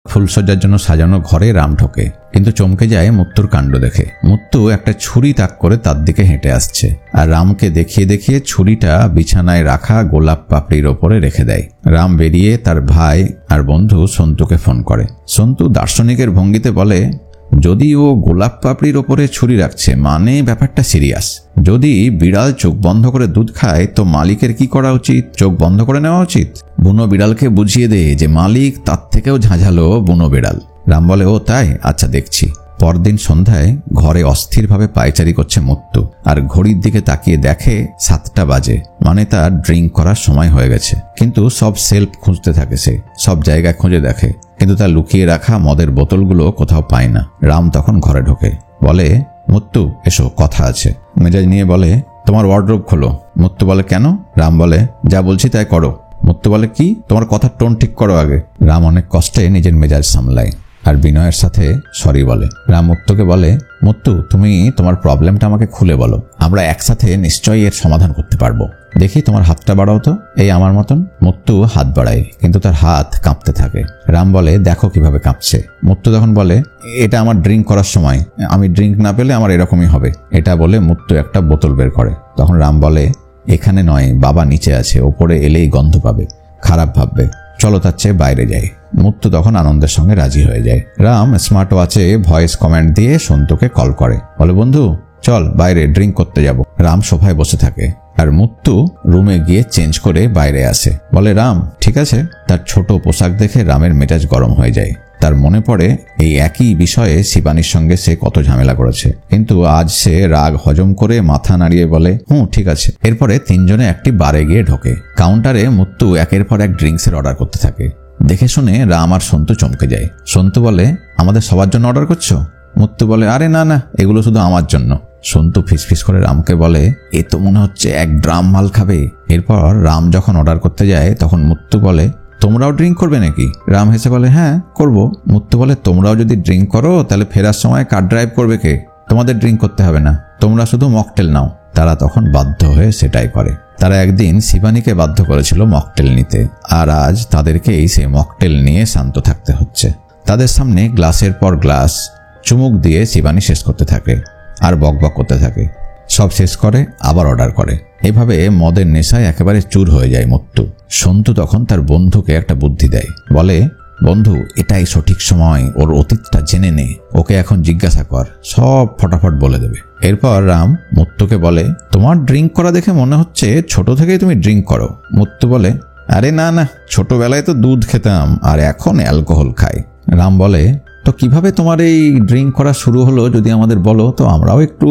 ফুলসজ্জার জন্য সাজানো ঘরে রাম ঢোকে, কিন্তু চমকে যায় মুত্তুর কাণ্ড দেখে। মুত্তু একটা ছুরি তাক করে তার দিকে হেঁটে আসছে, আর রামকে দেখিয়ে দেখিয়ে ছুরিটা বিছানায় রাখা গোলাপ পাপড়ির ওপরে রেখে দেয়। রাম বেরিয়ে তার ভাই আর বন্ধু সন্তুকে ফোন করে। সন্তু দার্শনিকের ভঙ্গিতে বলে, যদি ও গোলাপ পাপড়ির ওপরে ছুরি রাখছে মানে ব্যাপারটা সিরিয়াস। যদি বিড়াল চোখ বন্ধ করে দুধ খায় তো মালিকের কি করা উচিত? চোখ বন্ধ করে নেওয়া উচিত। বুনো বিড়ালকে বুঝিয়ে দে যে মালিক তার থেকেও ঝাঁঝালো বুনো বিড়াল। রাম বলে, ও তাই, আচ্ছা দেখছি। পরদিন সন্ধ্যায় ঘরে অস্থিরভাবে পায়চারি করছে মুত্তু, আর ঘড়ির দিকে তাকিয়ে দেখে 7টা বাজে, মানে তার ড্রিঙ্ক করার সময় হয়ে গেছে। কিন্তু সব সেলফ খুঁজতে থাকে, সে সব জায়গায় খুঁজে দেখে, কিন্তু তার লুকিয়ে রাখা মদের বোতলগুলো কোথাও পায় না। রাম তখন ঘরে ঢোকে, বলে, মুত্তু এসো, কথা আছে। মেজাজ নিয়ে বলে, তোমার ওয়ার্ডরোব খোলো। মুত্তু বলে, কেন? রাম বলে, যা বলছি তাই করো। মুত্তু বলে, কি? তোমার কথার টোন ঠিক করো আগে। রাম অনেক কষ্টে নিজের মেজাজ সামলায় আর বিনয়ের সাথে সরি বলে। রাম মুত্তুকে বলে, মুত্তু তুমি তোমার প্রবলেমটা আমাকে খুলে বলো, আমরা একসাথে নিশ্চয়ই এর সমাধান করতে পারবো। দেখি তোমার হাতটা বাড়াও তো, এই আমার মতন। মুত্তু হাত বাড়ায়, কিন্তু তার হাত কাঁপতে থাকে। রাম বলে, দেখো কিভাবে কাঁপছে। মুত্তু তখন বলে, এটা আমার ড্রিঙ্ক করার সময়, আমি ড্রিঙ্ক না পেলে আমার এরকমই হবে। এটা বলে মুত্তু একটা বোতল বের করে। তখন রাম বলে, এখানে নয়, বাবা নিচে আছে, ওপরে এলেই গন্ধ পাবে, খারাপ ভাববে, চলো তার চেয়ে বাইরে যাই। মুত্তু তখন আনন্দের সঙ্গে রাজি হয়ে যায়। রাম স্মার্ট ওয়াচে ভয়েস কমেন্ট দিয়ে সন্তুকে কল করে, বলে, বন্ধু চল বাইরে ড্রিঙ্ক করতে যাব। রাম সোফায় বসে থাকে, আর মুত্তু রুমে গিয়ে চেঞ্জ করে বাইরে আসে। বলে, রাম ঠিক আছে। তার ছোট পোশাক দেখে রামের মেজাজ গরম হয়ে যায়। তার মনে পড়ে এই একই বিষয়ে শিবানীর সঙ্গে সে কত ঝামেলা করেছে, কিন্তু আজ সে রাগ হজম করে মাথা নাড়িয়ে বলে, ঠিক আছে। এরপরে তিনজনে একটি বারে গিয়ে ঢোকে। কাউন্টারে মুত্তু একের পর এক ড্রিঙ্কসের অর্ডার করতে থাকে। দেখে শুনে রাম আর সন্তু চমকে যায়। সন্তু বলে, আমাদের সবার জন্য অর্ডার করছো? মুত্তু বলে, আরে না না, এগুলো শুধু আমার জন্য। সন্তু ফিসফিস করে রামকে বলে, এ তো মনে হচ্ছে 1 ড্রাম মাল খাবে। এরপর রাম যখন অর্ডার করতে যায় তখন মুত্তু বলে, তোমরাও ড্রিঙ্ক করবে নাকি? রাম হেসে বলে, হ্যাঁ করবো। মুত্তু বলে, তোমরাও যদি ড্রিঙ্ক করো তাহলে ফেরার সময় কার ড্রাইভ করবে কে? তোমাদের ড্রিঙ্ক করতে হবে না, তোমরা শুধু মকটেল নাও। তারা তখন বাধ্য হয়ে সেটাই করে। তারা একদিন শিবানীকে বাধ্য করেছিল মকটেল নিতে, আর আজ তাদেরকেই সেই মকটেল নিয়ে শান্ত থাকতে হচ্ছে। তাদের সামনে গ্লাসের পর গ্লাস চুমুক দিয়ে শিবানী শেষ করতে থাকে আর বকবক করতে থাকে। সব শেষ করে আবার অর্ডার করে। এভাবে মদের নেশায় একেবারে চুর হয়ে যায় মুত্তু। সন্তু তখন তার বন্ধুকে একটা বুদ্ধি দেয়, বলে, বন্ধু এটাই সঠিক সময়, ওর অতীতটা জেনে নে, ওকে এখন জিজ্ঞাসা কর, সব ফটাফট বলে দেবে। এরপর রাম মুত্তুকে বলে, তোমার ড্রিঙ্ক করা দেখে মনে হচ্ছে ছোট থেকেই তুমি ড্রিঙ্ক করো। মুত্তু বলে, আরে না না, ছোটবেলায় তো দুধ খেতাম আর এখন অ্যালকোহল খাই। রাম বলে, তো কিভাবে তোমার এই ড্রিঙ্ক করা শুরু হলো যদি আমাদের বলো তো আমরাও একটু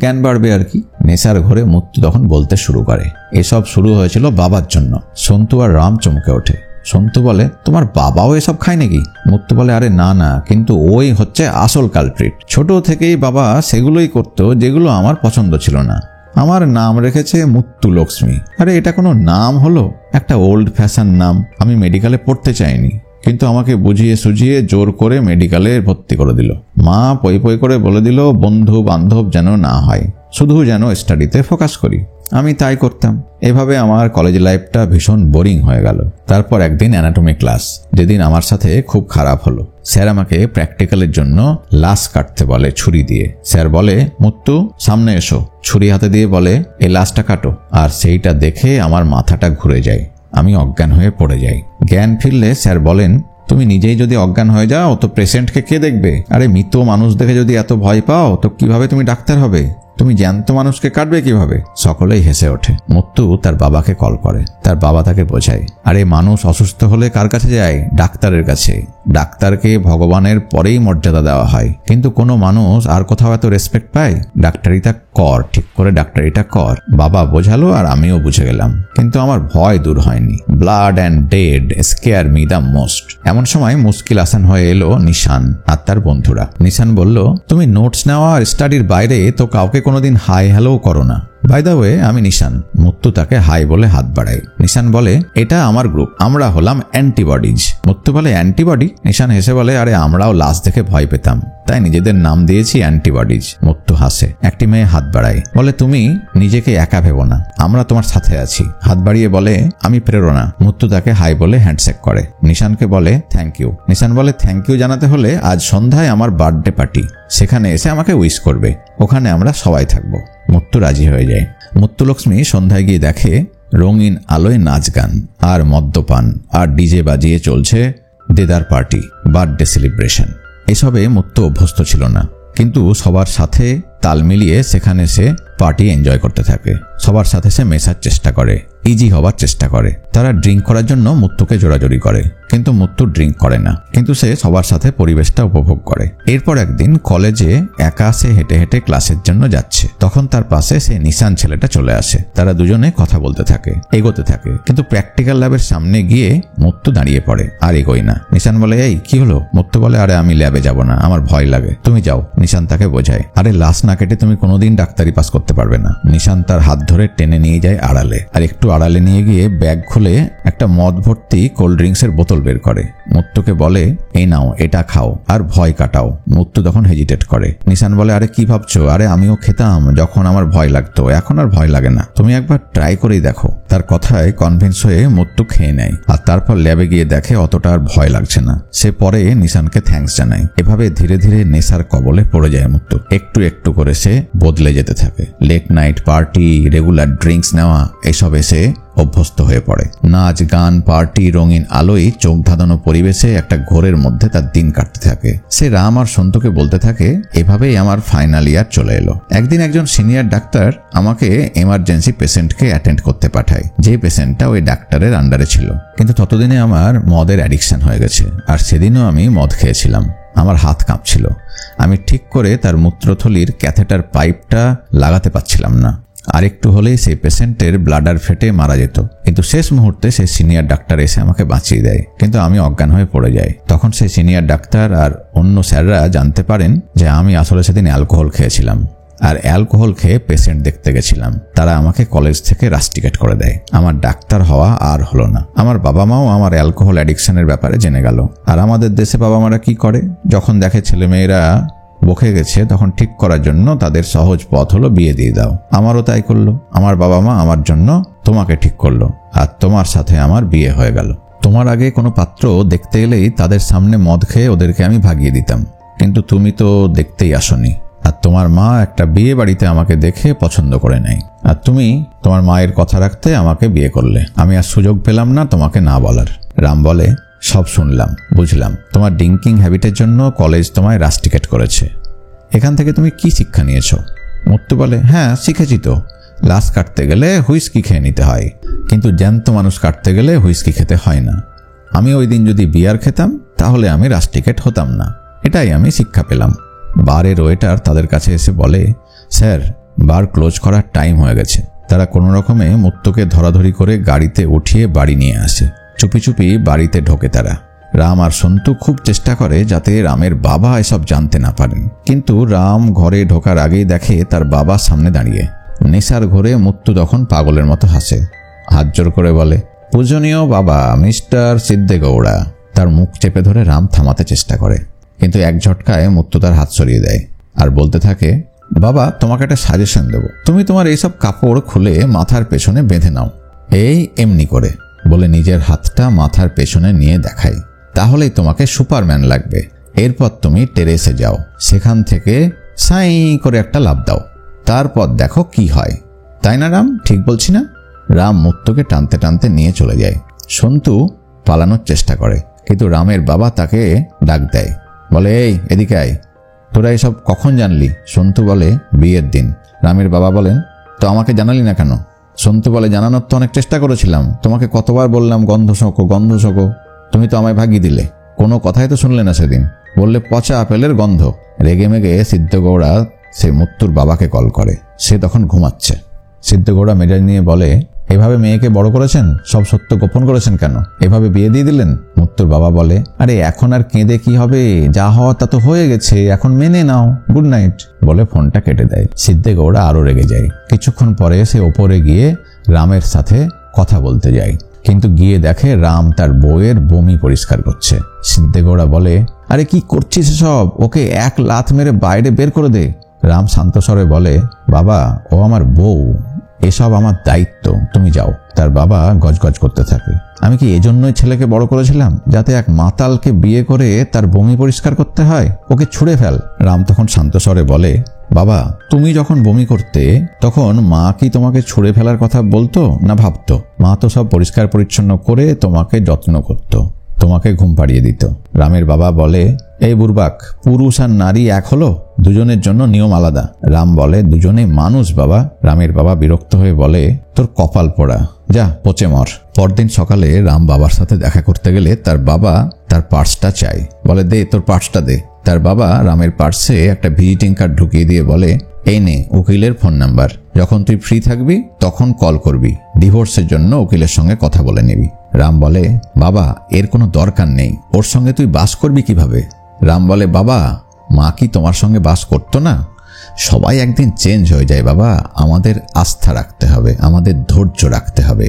জ্ঞান বাড়বে আর কি। নেশার ঘরে মুত্তু তখন বলতে শুরু করে, এসব শুরু হয়েছিল বাবার জন্য। সন্তু আর রাম চমকে ওঠে। সন্তু বলে, তোমার বাবাও এসব খায় নাকি? মুত্তু বলে, আরে না না, কিন্তু ওই হচ্ছে আসল কালপ্রিট। ছোট থেকেই বাবা সেগুলোই করতো যেগুলো আমার পছন্দ ছিল না। আমার নাম রেখেছে মুত্তু লক্ষ্মী। আরে এটা কোনো নাম হলো? একটা ওল্ড ফ্যাশন নাম। আমি মেডিকেলে পড়তে চাইনি, কিন্তু আমাকে বুঝিয়ে সুঝিয়ে জোর করে মেডিকেলে ভর্তি করে দিল। মা পই পই করে বলে দিল বন্ধু বান্ধব যেন না হয়, শুধু যেন স্টাডিতে ফোকাস করি। আমি তাই করতাম। এভাবে আমার কলেজ লাইফটা ভীষণ বোরিং হয়ে গেল। তারপর একদিন অ্যানাটমি ক্লাস, যেদিন আমার সাথে খুব খারাপ হলো। স্যার আমাকে প্র্যাকটিক্যালের জন্য লাশ কাটতে বলে ছুরি দিয়ে। স্যার বলে, মুত্তু সামনে এসো। ছুরি হাতে দিয়ে বলে, এই লাশটা কাটো। আর সেইটা দেখে আমার মাথাটা ঘুরে যায়, আমি অজ্ঞান হয়ে পড়ে যাই। জ্ঞান ফিরলে স্যার বলেন, তুমি নিজেই যদি অজ্ঞান হয়ে যাও তো পেশেন্টকে কে দেখবে? আরে মৃত মানুষ দেখে যদি এত ভয় পাও তো কিভাবে তুমি ডাক্তার হবে? তুমি জ্যান্ত মানুষকে কাটবে কিভাবে? সকলেই হেসে ওঠে। মুত্তু তার বাবাকে কল করে। তার বাবা তাকে বোঝায়, আরে মানুষ অসুস্থ হলে কার কাছে যায়? ডাক্তারের কাছে। ডাক্তারকে ভগবানের পরেই মর্যাদা দেওয়া হয়, কিন্তু কোনো মানুষ আর কোথাও এত রেসপেক্ট পায়? ডাক্তারিটা কর, ঠিক করে ডাক্তারিটা কর। বাবা বোঝালো আর আমিও বুঝে গেলাম, কিন্তু আমার ভয় দূর হয়নি। Blood and dead square me the most. এমন সময় মুশকিল আসান হয়ে এলো নিশান আর তার বন্ধুরা। নিশান বলল, তুমি নোটস নেওয়া আর স্টাডির বাইরে তো কাউকে কোনোদিন হাই হ্যালো করো না। বাই দ্য ওয়ে, আমি নিশান। মুত্তু তাকে হাই বলে হাত বাড়ায়। নিশান বলে, এটা আমার গ্রুপ, আমরা হলাম অ্যান্টিবডিজ। মুত্তু বলে, অ্যান্টিবডি? নিশান হেসে বলে, আরে আমরাও লাশ দেখে ভয় পেতাম, তাই নিজেদের নাম দিয়েছি অ্যান্টিবডিজ। মুত্তু হাসে। একটি মেয়ে হাত বাড়ায়, বলে, তুমি নিজেকে একা ভেবো না, আমরা তোমার সাথে আছি। হাত বাড়িয়ে বলে, আমি প্রেরণা। মুত্তু তাকে হাই বলে হ্যান্ডশেক করে। নিশানকে বলে, থ্যাংক ইউ। নিশান বলে, থ্যাংক ইউ জানাতে হলে আজ সন্ধ্যায় আমার বার্থডে পার্টি, সেখানে এসে আমাকে উইশ করবে, ওখানে আমরা সবাই থাকবো। মুত্তু রাজি হয়ে যায়। মুত্তুলক্ষ্মী সন্ধ্যায় গিয়ে দেখে রঙিন আলোয় নাচ গান আর মদ্যপান আর ডিজে বাজিয়ে চলছে দেদার পার্টি, বার্থডে সেলিব্রেশন। এসবে মুত্তু অভ্যস্ত ছিল না, কিন্তু সবার সাথে তাল মিলিয়ে সেখানে সে পার্টি এনজয় করতে থাকে। সবার সাথে সে মেশার চেষ্টা করে, ইজি হবার চেষ্টা করে। তারা ড্রিঙ্ক করার জন্য মুত্তুকে জোরাজোরি করে, কিন্তু মুত্তু ড্রিঙ্ক করে না, কিন্তু সে সবার সাথে পরিবেশটা উপভোগ করে। এরপর একদিন কলেজে একা সে হেঁটে হেঁটে ক্লাসের জন্য যাচ্ছে, তখন তার পাশে সে নিশান ছেলেটা চলে আসে। তারা দুজনে কথা বলতে থাকে, এগোতে থাকে, কিন্তু প্র্যাকটিক্যাল ল্যাবের সামনে গিয়ে মুত্তু দাঁড়িয়ে পড়ে, আর এগোয় না। নিশান বলে, এই কি হলো? মুত্তু বলে, আরে আমি ল্যাবে যাব না, আমার ভয় লাগে, তুমি যাও। নিশান তাকে বোঝায়, আরে লাশ না কেটে তুমি কোনোদিন ডাক্তারি পাস করতে পারবে না। নিশান তার হাত ধরে টেনে নিয়ে যায় আড়ালে, আর একটু আড়ালে নিয়ে গিয়ে ব্যাগ খুলে একটা মদ ভর্তি কোল্ড ড্রিঙ্কসের বোতল বের করে। মুত্তুকে বলে, এই নাও, এটা খাও আর ভয় কাটাও। মুত্তু তখন হেজিটেট করে। নিশান বলে, আরে কি ভাবছো? আরে আমিও খেতাম যখন আমার ভয় লাগতো, এখন আর ভয় লাগে না, তুমি একবার ট্রাই করেই দেখো। তার কথায় কনভিন্স হয়ে মুত্তু খেয়ে নেয়, আর তারপর ল্যাবে গিয়ে দেখে অতটা আর ভয় লাগছে না। সে পরে নিশানকে থ্যাঙ্কস জানায়। এভাবে ধীরে ধীরে নেশার কবলে পড়ে যায় মুত্তু। একটু একটু করে সে বদলে যেতে থাকে। Late night party, regular drinks নেওয়া, এসবে সে অভ্যস্ত হয়ে পড়ে। নাচ গান, পার্টি, রঙিন আলোয় চোখ ধাঁধানো পরিবেশে একটা ঘোরের মধ্যে তার দিন কাটতে থাকে। সে রাম আর সন্তুকে বলতে থাকে, এভাবেই আমার ফাইনাল ইয়ার চলে এলো। একদিন একজন সিনিয়র ডাক্তার আমাকে এমার্জেন্সি পেশেন্টকে অ্যাটেন্ড করতে পাঠায়, যে পেশেন্টটা ওই ডাক্তারের আন্ডারে ছিল। কিন্তু ততদিনে আমার মদের অ্যাডিকশন হয়ে গেছে, আর সেদিনও আমি মদ খেয়েছিলাম। আমার হাত কাঁপছিল, আমি ঠিক করে তার মূত্রথলির ক্যাথেটার পাইপটা লাগাতে পারছিলাম না। আরেকটু হলেই সেই পেশেন্টের ব্লাডার ফেটে মারা যেত, কিন্তু শেষ মুহূর্তে সেই সিনিয়র ডাক্তার এসে আমাকে বাঁচিয়ে দেয়, কিন্তু আমি অজ্ঞান হয়ে পড়ে যাই। তখন সেই সিনিয়র ডাক্তার আর অন্য স্যাররা জানতে পারেন যে আমি আসলে সেদিন অ্যালকোহল খেয়েছিলাম, আর অ্যালকোহল খেয়ে পেশেন্ট দেখতে গেছিলাম। তারা আমাকে কলেজ থেকে রাস্টিকেট করে দেয়। আমার ডাক্তার হওয়া আর হলো না। আমার বাবা মাও আমার অ্যালকোহল অ্যাডিকশনের ব্যাপারে জেনে গেল। আর আমাদের দেশে বাবা মারা কি করে, যখন দেখে ছেলেমেয়েরা বকে গেছে, তখন ঠিক করার জন্য তাদের সহজ পথ হলো বিয়ে দিয়ে দাও। আমারও তাই করলো। আমার বাবা মা আমার জন্য তোমাকে ঠিক করলো, আর তোমার সাথে আমার বিয়ে হয়ে গেল। তোমার আগে কোনো পাত্র দেখতে এলেই তাদের সামনে মদ খেয়ে ওদেরকে আমি ভাগিয়ে দিতাম, কিন্তু তুমি তো দেখতেই আসনি, আর তোমার মা একটা বিয়ে বাড়িতে আমাকে দেখে পছন্দ করে নেয়, আর তুমি তোমার মায়ের কথা রাখতে আমাকে বিয়ে করলে। আমি আর সুযোগ পেলাম না তোমাকে না বলার। রাম বলে, সব শুনলাম, বুঝলাম। তোমার ড্রিঙ্কিং হ্যাবিটের জন্য কলেজ তোমায় রাস্টিকেট করেছে। এখান থেকে তুমি কি শিক্ষা নিয়েছ? মুত্তু বলে, হ্যাঁ শিখেছি তো। লাশ কাটতে গেলে হুইস্কি খেয়ে নিতে হয়, কিন্তু জ্যান্ত মানুষ কাটতে গেলে হুইস্কি খেতে হয় না। আমি ওই দিন যদি বিয়ার খেতাম তাহলে আমি রাস্টিকেট হতাম না। এটাই আমি শিক্ষা পেলাম। বারের ওয়েটার তাদের কাছে এসে বলে, স্যার বার ক্লোজ করার টাইম হয়ে গেছে। তারা কোনো রকমে মুত্তুকে ধরাধরি করে গাড়িতে উঠিয়ে বাড়ি নিয়ে আসে। চুপি চুপি বাড়িতে ঢোকে তারা। রাম আর সন্তু খুব চেষ্টা করে যাতে রামের বাবা এসব জানতে না পারেন, কিন্তু রাম ঘরে ঢোকার আগেই দেখে তার বাবা সামনে দাঁড়িয়ে। নেশার ঘরে মুত্তু তখন পাগলের মতো হাসে, হাত জোর করে বলে, পূজনীয় বাবা মিস্টার সিদ্ধেগৌড়া। তার মুখ চেপে ধরে রাম থামাতে চেষ্টা করে, কিন্তু এক ঝটকায় মুত্তু তার হাত সরিয়ে দেয় আর বলতে থাকে, বাবা তোমাকে একটা সাজেশন দেব, তুমি তোমার এইসব কাপড় খুলে মাথার পেছনে বেঁধে নাও, এই এমনি করে বলে নিজের হাতটা মাথার পেছনে নিয়ে দেখায়। তাহলেই তোমাকে সুপারম্যান লাগবে। এরপর তুমি টেরেসে যাও, সেখান থেকে সাই করে একটা লাফ দাও, তারপর দেখো কি হয়। তাই না রাম, ঠিক বলছি না? রাম মুত্তুকে টানতে টানতে নিয়ে চলে যায়। সন্তু পালানোর চেষ্টা করে, কিন্তু রামের বাবা তাকে ডাক দেয়, বলে, এই এদিকে আয়, তোরা এসব কখন জানলি? সন্তু বলে, বিয়ের দিন। রামের বাবা বলেন, তো আমাকে জানালি না কেন? সন্তু বলে, জানানোর তো অনেক চেষ্টা করেছিলাম, তোমাকে কতবার বললাম গন্ধ শোকো গন্ধ শোকো, তুমি তো আমায় ভাগিয়ে দিলে, কোনো কথাই তো শুনলে না সেদিন, বললে পচা আপেলের গন্ধ। রেগে মেগে সিদ্ধগৌড়া সে মুত্তুর বাবাকে কল করে। সে তখন ঘুমাচ্ছে। সিদ্ধগৌড়া মেজাজ নিয়ে বলে, এভাবে মেয়েকে বড় করেছেন, সব সত্য গোপন করেছেন কেন? এভাবে বিয়ে দিয়ে দিলেন? মুত্তুর বাবা বলে, আরে এখন আর কেঁদে কি হবে, যা হওয়া তা তো হয়ে গেছে, এখন মেনে নাও, গুড নাইট বলে ফোনটা কেটে দেয়। সিদ্ধগৌড়া আরো রেগে যায়। কিছুক্ষণ পরে সে ওপরে গিয়ে রামের সাথে কথা বলতে যায়, কিন্তু গিয়ে দেখে রাম তার বউয়ের বমি পরিষ্কার করছে। সিদ্ধেগৌড়া বলে, আরে কি করছিস সব, ওকে এক লাথ মেরে বাইরে বের করে দে। রাম শান্ত স্বরে বলে, বাবা ও আমার বউ, এসব আমার দায়িত্ব, তুমি যাও। তার বাবা গজগজ করতে থাকে, আমি কি এজন্যই ছেলেকে বড় করেছিলাম যাতে এক মাতালকে বিয়ে করে তার বমি পরিষ্কার করতে হয়? ওকে ছুঁড়ে ফেল। রাম তখন শান্ত স্বরে বলে, বাবা তুমি যখন বমি করতে তখন মা কি তোমাকে ছুঁড়ে ফেলার কথা বলতো না ভাবতো? মা তো সব পরিষ্কার পরিচ্ছন্ন করে তোমাকে যত্ন করত, তোমাকে ঘুম পাড়িয়ে দিত। রামের বাবা বলে, এই বুড়বাক, পুরুষ আর নারী এক হলো? দুজনের জন্য নিয়ম আলাদা। রাম বলে, দুজনেই মানুষ বাবা। রামের বাবা বিরক্ত হয়ে বলে, তোর কপাল পোড়া, যা পচে মর। পরদিন সকালে রাম বাবার সাথে দেখা করতে গেলে তার বাবা তার পার্সটা চায়, বলে, দে তোর পার্সটা দে। তার বাবা রামের পার্সে একটা ভিজিটিং কার্ড ঢুকিয়ে দিয়ে বলে, এই নে উকিলের ফোন নাম্বার, যখন তুই ফ্রি থাকবি তখন কল করবি, ডিভোর্সের জন্য উকিলের সঙ্গে কথা বলে নিবি। রাম বলে, বাবা এর কোনো দরকার নেই, ওর সঙ্গে তুই বাস করবি কিভাবে? রাম বলে, বাবা মা কি তোমার সঙ্গে বাস করতো না? সবাই একদিন চেঞ্জ হয়ে যায় বাবা, আমাদের আস্থা রাখতে হবে, আমাদের ধৈর্য রাখতে হবে।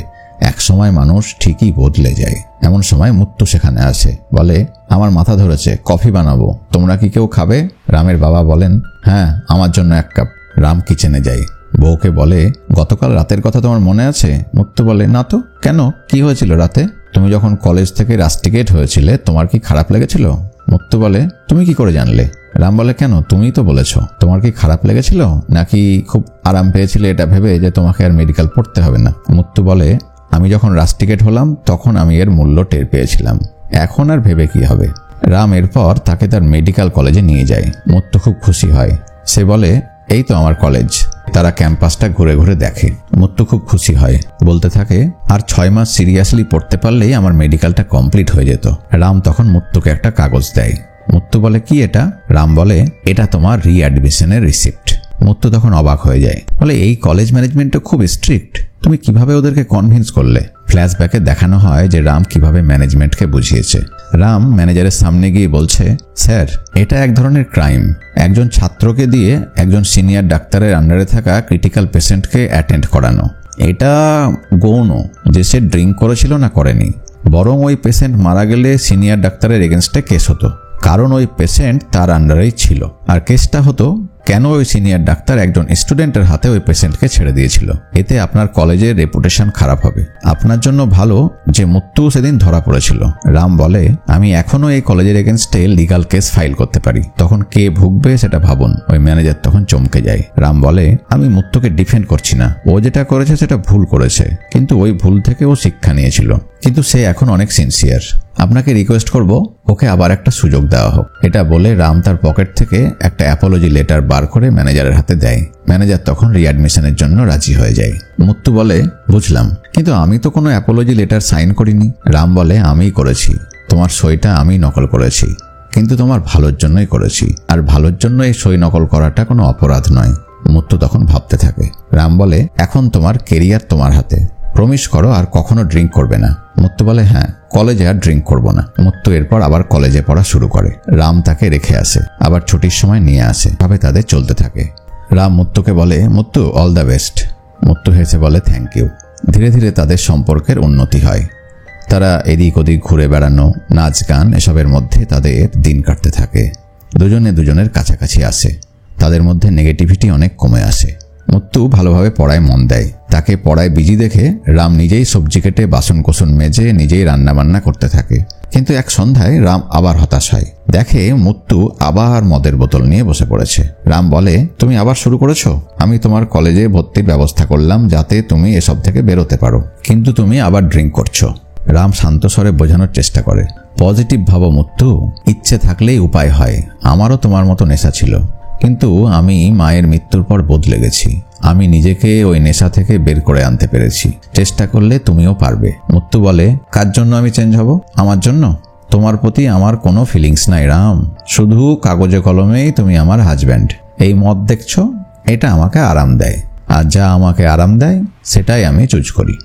এক সময় মানুষ ঠিকই বদলে যায়। এমন সময় মুত্তু সেখানে আসে, বলে, আমার মাথা ধরেছে, কফি বানাবো, তোমরা কি কেউ খাবে? রামের বাবা বলেন, হ্যাঁ আমার জন্য 1 কাপ। রাম কিচেনে যায়, বউকে বলে, গতকাল রাতের কথা তোমার মনে আছে? মুত্তু বলে, না তো, কেন, কি হয়েছিল রাতে? তুমি যখন কলেজ থেকে রাস্টিকেট হয়েছিলে তোমার কি খারাপ লেগেছিল? মুত্তু বলে, তুমি কি করে জানলে? রাম বলে, কেন, তুমিই তো বলেছ। তোমার কি খারাপ লেগেছিল নাকি খুব আরাম পেয়েছিলে এটা ভেবে যে তোমাকে আর মেডিকেল পড়তে হবে না? মুত্তু বলে, আমি যখন রাস্টিকেট হলাম তখন আমি এর মূল্য টের পেয়েছিলাম, এখন আর ভেবে কি হবে। রাম এরপর তাকে তার মেডিকেল কলেজে নিয়ে যায়। মুত্তু খুব খুশি হয়, সে বলে, এই তো আমার কলেজ। তারা ক্যাম্পাসটা ঘুরে ঘুরে দেখে। মুত্তু খুব খুশি হয়, বলতে থাকে, আর 6 মাস সিরিয়াসলি পড়তে পারলেই আমার মেডিকেলটা কমপ্লিট হয়ে যেত। রাম তখন মুত্তুকে একটা কাগজ দেয়। মুত্তু বলে, কি এটা? রাম বলে, এটা তোমার রিঅ্যাডমিশনের রিসিপ্ট। মুত্তু তখন অবাক হয়ে যায়, বলে, এই কলেজ ম্যানেজমেন্টটা খুব স্ট্রিক্ট, তুমি কিভাবে ওদেরকে কনভিন্স করলে? ফ্ল্যাশব্যাকে দেখানো হয় যে রাম কিভাবে ম্যানেজমেন্টকে বুঝিয়েছে। রাম ম্যানেজারের সামনে গিয়ে বলছে, স্যার এটা এক ধরনের ক্রাইম, একজন ছাত্রকে দিয়ে একজন সিনিয়র ডাক্তারের আন্ডারে থাকা ক্রিটিক্যাল পেশেন্টকে অ্যাটেন্ড করানো। এটা গৌণ যে সে ড্রিঙ্ক করেছিল না করেনি, বরং ওই পেশেন্ট মারা গেলে সিনিয়র ডাক্তারের এগেনস্টে কেস হতো, কারণ ওই পেশেন্ট তার আন্ডারেই ছিল। আর কেসটা হতো কেন ওই সিনিয়র ডাক্তার একজন স্টুডেন্টের হাতে ওই পেশেন্টকে ছেড়ে দিয়েছিল। এতে আপনার কলেজের রেপুটেশন খারাপ হবে। আপনার জন্য ভালো যে মুত্তু সেদিন ধরা পড়েছিল। রাম বলে, আমি এখনো এই কলেজের এগেনস্টে লিগাল কেস ফাইল করতে পারি, তখন কে ভুগবে সেটা ভাবুন। ওই ম্যানেজার তখন চমকে যায়। রাম বলে, আমি মুত্তুকে ডিফেন্ড করছি না, ও যেটা করেছে সেটা ভুল করেছে, কিন্তু ওই ভুল থেকে ও শিক্ষা নিয়েছিল, কিন্তু সে এখন অনেক সিনসিয়ার। আপনাকে রিকোয়েস্ট করব ওকে আবার একটা সুযোগ দেওয়া হোক। এটা বলে রাম তার পকেট থেকে একটা অ্যাপোলজি লেটার বার করে ম্যানেজারের হাতে দেয়। ম্যানেজার তখন রিঅ্যাডমিশনের জন্য রাজি হয়ে যায়। মুত্তু বলে, বুঝলাম, কিন্তু আমি তো কোনো অ্যাপোলজি লেটার সাইন করিনি। রাম বলে, আমিই করেছি, তোমার সইটা আমি নকল করেছি, কিন্তু তোমার ভালোর জন্যই করেছি, আর ভালোর জন্য এই সই নকল করাটা কোনো অপরাধ নয়। মুত্তু তখন ভাবতে থাকে। রাম বলে, এখন তোমার কেরিয়ার তোমার হাতে, প্রমিস করো আর কখনো ড্রিঙ্ক করবে না। মুত্তু বলে, হ্যাঁ, কলেজে আর ড্রিঙ্ক করব না। মুত্তু এরপর আবার কলেজে পড়া শুরু করে। রাম তাকে রেখে আসে, আবার ছুটির সময় নিয়ে আসে, ভাবে তাদের চলতে থাকে। রাম মুত্তুকে বলে, মুত্তু অল দ্য বেস্ট। মুত্তু হেসে বলে, থ্যাংক ইউ। ধীরে ধীরে তাদের সম্পর্কের উন্নতি হয়। তারা এদিক ওদিক ঘুরে বেড়ানো, নাচ গান এসবের মধ্যে তাদের দিন কাটতে থাকে। দুজনে দুজনের কাছাকাছি আসে, তাদের মধ্যে নেগেটিভিটি অনেক কমে আসে। মুত্তু ভালোভাবে পড়ায় মন দেয়। তাকে পড়ায় বিজি দেখে রাম নিজেই সবজি কেটে বাসনকোসন মেজে নিজেই রান্নাবান্না করতে থাকে। কিন্তু এক সন্ধ্যায় রাম আবার হতাশ হয়, দেখে মুত্তু আবার মদের বোতল নিয়ে বসে পড়েছে। রাম বলে, তুমি আবার শুরু করেছো? আমি তোমার কলেজে ভর্তির ব্যবস্থা করলাম যাতে তুমি এসব থেকে বেরোতে পারো, কিন্তু তুমি আবার ড্রিঙ্ক করছো। রাম শান্ত স্বরে বোঝানোর চেষ্টা করে, পজিটিভ ভাবো মুত্তু, ইচ্ছে থাকলেই উপায় হয়। আমারও তোমার মতো নেশা ছিল, কিন্তু আমি মায়ের মৃত্যুর পর বদলে গেছি। আমি নিজেকে ওই নেশা থেকে বের করে আনতে পেরেছি, চেষ্টা করলে তুমিও পারবে। মুত্তু বলে, কার জন্য আমি চেঞ্জ হব? আমার জন্য? তোমার প্রতি আমার কোনো ফিলিংস নাই রাম, শুধু কাগজে কলমেই তুমি আমার হাজব্যান্ড। এই মদ দেখছো, এটা আমাকে আরাম দেয়, আর যা আমাকে আরাম দেয় সেটাই আমি চুজ করি।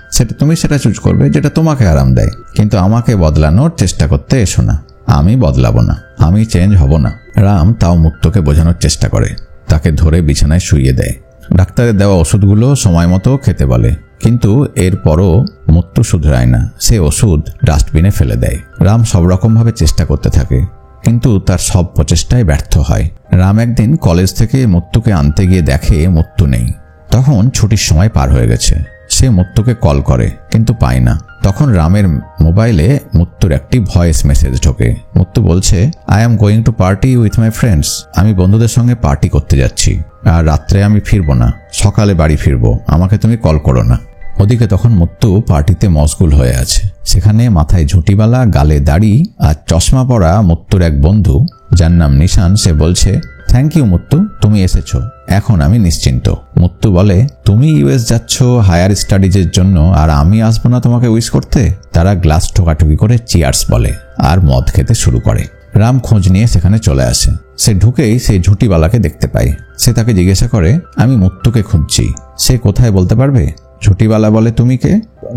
তুমি সেটা চুজ করবে যেটা তোমাকে আরাম দেয়, কিন্তু আমাকে বদলানোর চেষ্টা করতে এসো না। আমি বদলাবো না, আমি চেঞ্জ হব না। রাম তাও মুত্তুকে বোঝানোর চেষ্টা করে, তাকে ধরে বিছানায় শুইয়ে দেয়। ডাক্তারের দেওয়া ওষুধগুলো সময় মতো খেতে বলে, কিন্তু এরপরও মুত্তু শুধরায় না। সে ওষুধ ডাস্টবিনে ফেলে দেয়। রাম সব রকমভাবে চেষ্টা করতে থাকে, কিন্তু তার সব প্রচেষ্টায় ব্যর্থ হয়। রাম একদিন কলেজ থেকে মুত্তুকে আনতে গিয়ে দেখে মুত্তু নেই। তখন ছুটির সময় পার হয়ে গেছে। সে মুত্তুকে কল করে, কিন্তু পায় না। তখন রামের মোবাইলে মুত্তুর একটি ভয়েস মেসেজ ঢোকে। মুত্তু বলছে, I am going to party with my friends. আমি বন্ধুদের সঙ্গে পার্টি করতে যাচ্ছি, আর রাত্রে আমি ফিরবো না, সকালে বাড়ি ফিরবো, আমাকে তুমি কল করো না। ওদিকে তখন মুত্তু পার্টিতে মশগুল হয়ে আছে। সেখানে মাথায় ঝুঁটিওয়ালা, গালে দাড়ি আর চশমা পরা মুত্তুর এক বন্ধু, যার নাম নিশান, সে বলছে, থ্যাংক ইউ মুত্তু, তুমি এসেছো, এখন আমি নিশ্চিন্ত। মুত্তু বলে, তুমি ইউএস যাচ্ছ হায়ার স্টাডিজের জন্য, আর আমি আসবো না তোমাকে উইশ করতে? তারা গ্লাস ঠোকাঠুকি করে চিয়ার্স বলে আর মদ খেতে শুরু করে। রাম খোঁজ নিয়ে সেখানে চলে আসে। সে ঢুকেই সেই ঝুঁটিওয়ালাকে দেখতে পায়। সে তাকে জিজ্ঞাসা করে, আমি মুত্তুকে খুঁজছি, সে কোথায় বলতে পারবে? ঝুঁটিওয়ালা বলে, তুমি কে?